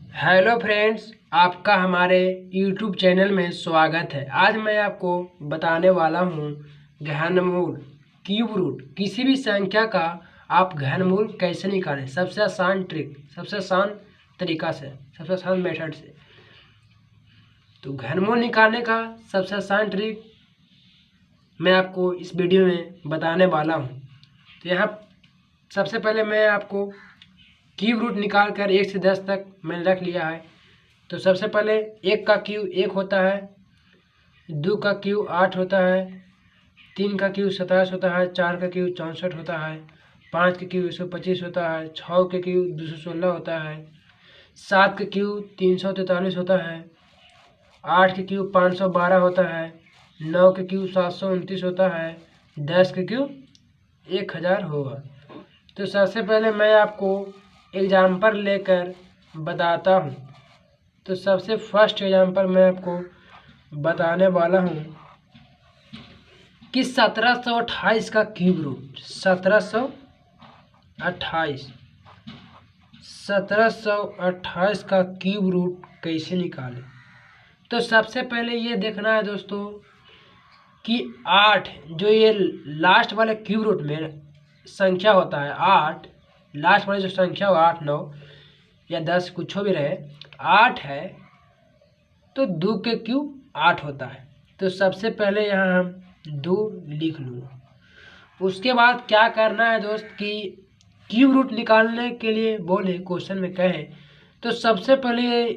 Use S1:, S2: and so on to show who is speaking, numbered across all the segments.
S1: Hello friends, आपका हमारे YouTube channel में स्वागत है। आज मैं आपको बताने वाला हूँ घनमूल क्यूब रूट। किसी भी संख्या का आप घनमूल कैसे निकालें, सबसे आसान ट्रिक, सबसे आसान तरीका से, सबसे आसान मेथड से। तो घनमूल निकालने का सबसे आसान ट्रिक मैं आपको इस वीडियो में बताने वाला हूँ। तो यहाँ सबसे पहले मैं आपको क्यूब रूट निकाल कर 1 से 10 तक मैंने रख लिया है। तो सबसे पहले 1 का क्यूब 1 होता है, 2 का क्यूब 8 होता है, 3 का क्यूब 27 होता है, 4 का क्यूब 64 होता है, 5 का क्यूब 125 होता है, 6 के क्यूब 216 होता है, 7 का क्यूब 343 होता है, 8 के क्यूब 512 होता है, 9 के क्यूब 729 होता है, 10 के क्यूब 1000 होगा। तो सबसे पहले मैं आपको एग्जाम्पल लेकर बताता हूँ। तो सबसे फर्स्ट एग्जाम्पल मैं आपको बताने वाला हूँ कि 1728 का क्यूब रूट, 1728 का क्यूब रूट कैसे निकालें। तो सबसे पहले ये देखना है दोस्तों कि 8 जो ये लास्ट वाले क्यूब रूट में संख्या होता है, 8 लास्ट वाली जो संख्या हो 8, 9 या 10 कुछ भी रहे, 8 है तो 2 के क्यूब 8 होता है। तो सबसे पहले यहाँ हम 2 लिख लूँगा। उसके बाद क्या करना है दोस्त कि क्यूब रूट निकालने के लिए बोले, क्वेश्चन में कहे तो सबसे पहले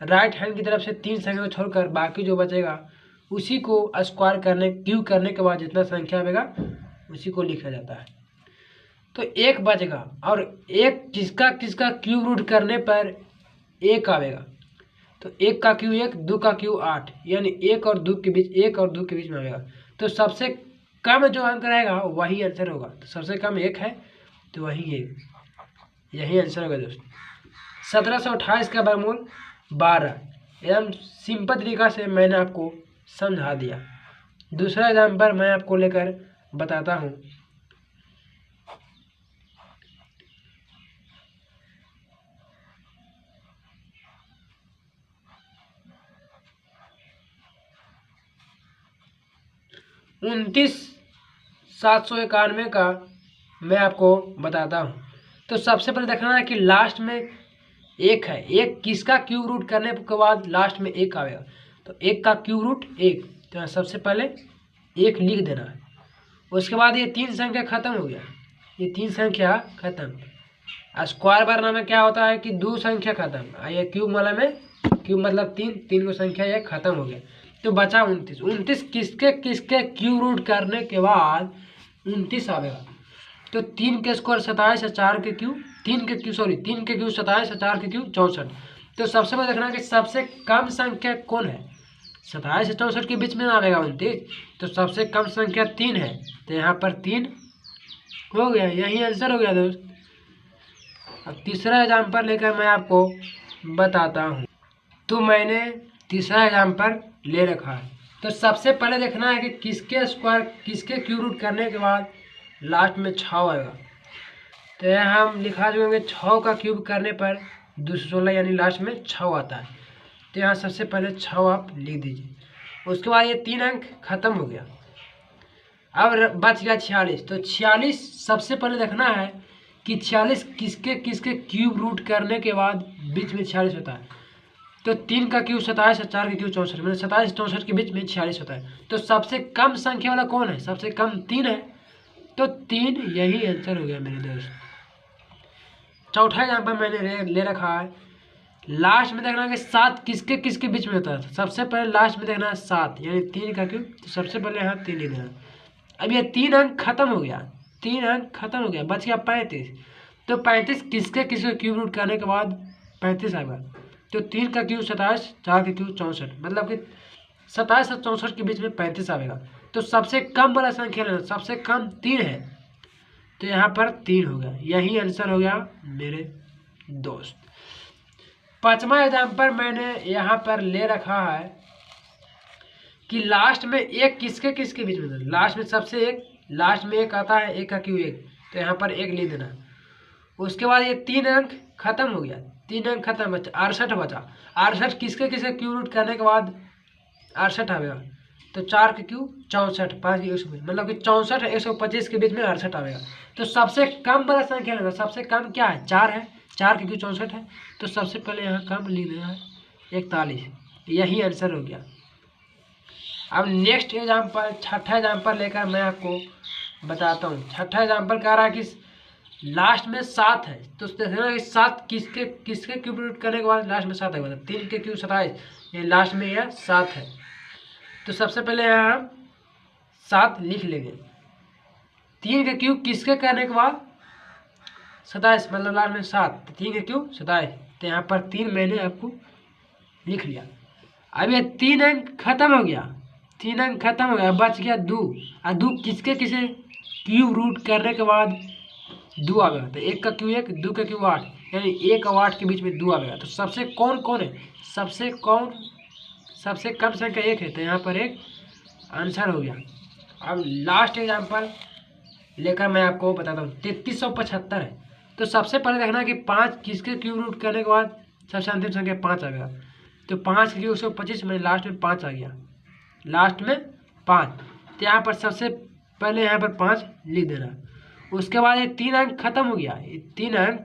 S1: राइट हैंड की तरफ से 3 संख्या को छोड़कर बाकी जो बचेगा उसी को स्क्वायर करने, क्यूब करने के बाद जितना संख्या आएगा उसी को लिखा जाता है। तो 1 बचेगा और एक किसका किसका क्यूब रूट करने पर 1 आएगा। तो 1 का क्यूब 1, 2 का क्यूब 8, यानी 1 और 2 के बीच, 1 और 2 के बीच में आएगा। तो सबसे कम जो अंक रहेगा वही आंसर होगा। तो सबसे कम 1 है तो वही 1, यही आंसर होगा दोस्तों। 1728 का वर्गमूल 12। एकदम सिंपल तरीका से मैंने आपको समझा दिया। दूसरा एग्जाम्पल मैं आपको लेकर बताता हूँ। उनतीस 791 का मैं आपको बताता हूँ। तो सबसे पहले देखना है कि लास्ट में 1 है, 1 किसका क्यूब रूट करने के बाद लास्ट में 1 आएगा। तो 1 का क्यूब रूट 1, तो सबसे पहले 1 लिख देना है। उसके बाद ये 3 संख्या खत्म हो गया, ये 3 संख्या खत्म। स्क्वायर वरना में क्या होता है कि 2 संख्या खत्म, ये क्यूब वाला में क्यूब मतलब 3 को संख्या ये खत्म हो गया। तो बचा 29। 29 किसके किसके क्यूब रूट करने के बाद 29 आएगा। तो 3 के स्क्वायर 27 है, 4 के क्यूब 3 के क्यूब 27 है, 4 के क्यूब 64। तो सबसे पहले देखना कि सबसे कम संख्या कौन है। 27 से 64 के बीच में आएगा 29, तो सबसे कम संख्या 3 है। तो यहाँ पर 3 हो गया, यही आंसर हो गया दोस्त। अब तीसरा एग्जाम्पल लेकर मैं आपको बताता हूँ। तो मैंने तीसरा एग्जाम्पल ले रखा है। तो सबसे पहले देखना है कि किसके स्क्वायर किसके क्यूब रूट करने के बाद लास्ट में 6 आएगा। तो यहाँ हम लिखा देंगे 6 का क्यूब करने पर 216, यानी लास्ट में 6 आता है। तो यहाँ सबसे पहले 6 आप लिख दीजिए। उसके बाद ये 3 अंक खत्म हो गया। अब बच गया 46। तो 46 सबसे पहले देखना है कि 46 किसके किसके क्यूब रूट करने के बाद बीच में 46 होता है। तो 3 का क्यूब 27 है, 4 का क्यूब 64, मतलब 27 64 के बीच में 46 होता है। तो सबसे कम संख्या वाला कौन है, सबसे कम 3 है। तो 3 यही आंसर हो गया मेरे दोस्त। चौथा एग्जाम्पल मैंने ले रखा है। लास्ट में देखना है कि 7 किसके किसके बीच में होता है। सबसे पहले लास्ट में देखना है 7, यानी 3 का क्यूब। तो सबसे पहले यहाँ 3 लिख देना। अब ये 3 अंक खत्म हो गया, 3 अंक खत्म हो गया, बच गया 35। तो 35 किसके किसके क्यूब रूट करने के बाद 35 आएगा। तो 3 का क्यूब 27, 4 का क्यूब 64, मतलब कि 27 और 64 के बीच में 35 आएगा। तो सबसे कम वाला संख्या लेना, सबसे कम 3 है। तो यहाँ पर 3 हो गया, यही आंसर हो गया मेरे दोस्त। पांचवा एग्जाम्पल मैंने यहाँ पर ले रखा है कि लास्ट में 1 किसके किसके बीच में। लास्ट में सबसे 1, लास्ट में 1 आता है, 1 का क्यूब 1। तो यहाँ पर 1 लिख देना। उसके बाद ये 3 अंक खत्म हो गया, 3 अंक खत्म बचा, 68 बचा। 68 किसके किसके क्यूब रूट करने के बाद 68 आएगा, तो 4 के क्यूब 64, 5 के 120, मतलब कि 64 125 के बीच में 68 आएगा। तो सबसे कम बड़ा संख्या लेना, सबसे कम क्या है 4 है, 4 के क्यूब 64 है, तो सबसे पहले यहाँ कम लिख देना है 41, यही आंसर हो गया। अब नेक्स्ट एग्जाम्पल, छठा एग्जाम्पल लेकर मैं आपको बताता हूँ। छठा एग्जाम्पल कह रहा है कि लास्ट में 7 है, तो देखना कि 7 किसके किसके क्यूब रूट करने के बाद लास्ट में 7 है, मतलब 3 के क्यूब 27, ये लास्ट में यह 7 है। तो सबसे पहले यहाँ हम 7 लिख लेंगे। 3 के क्यूब किसके करने के बाद 27, मतलब लास्ट में 7, तो 3 के क्यूब 27, तो यहाँ पर 3 मैंने आपको लिख लिया। अब ये 3 अंक खत्म हो गया, 3 अंक खत्म हो गया, बच गया 2, और 2 किसके किसे क्यूब रूट करने के बाद 2 आ गया, तो 1 का क्यूब 1, 2 का क्यूब 8, यानी 1 और 8 के बीच में 2 आ गया। तो सबसे कौन कौन है, सबसे कम संख्या 1 है, तो यहाँ पर एक आंसर हो गया। अब लास्ट एग्जाम्पल लेकर मैं आपको बताता हूँ। 3375 है, तो सबसे पहले देखना कि 5 किसके क्यूब रूट करने के बाद सबसे अंतिम संख्या 5 आ गया, तो 5 के क्यूब 125 में लास्ट में 5 आ गया, लास्ट में 5, तो यहाँ पर सबसे पहले यहाँ पर 5 लिख देना। उसके बाद ये 3 अंक खत्म हो गया, ये 3 अंक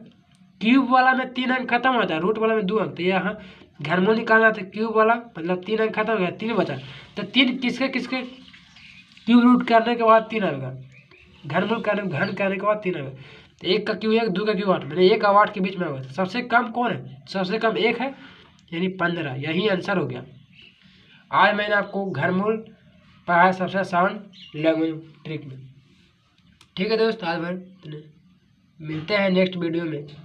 S1: क्यूब वाला में 3 अंक खत्म होता है, रूट वाला में 2 अंक, तो यहाँ घनमूल निकालना था, क्यूब वाला मतलब 3 अंक खत्म हो गया, 3 बचा, तो 3 किसके किसके क्यूब रूट करने के बाद 3 आएगा, घन करने के बाद 3 आएगा, तो 1 का क्यूब 1, 2 का क्यूब 8, मैंने 1 और 8 के बीच में होगा। सबसे कम कौन है, सबसे कम 1 है, यानी 15, यही आंसर हो गया। आज मैंने आपको घनमूल पढ़ाया सबसे आसान लैंग्वेज ट्रिक में। ठीक है दोस्त, आज भर मिलते हैं नेक्स्ट वीडियो में।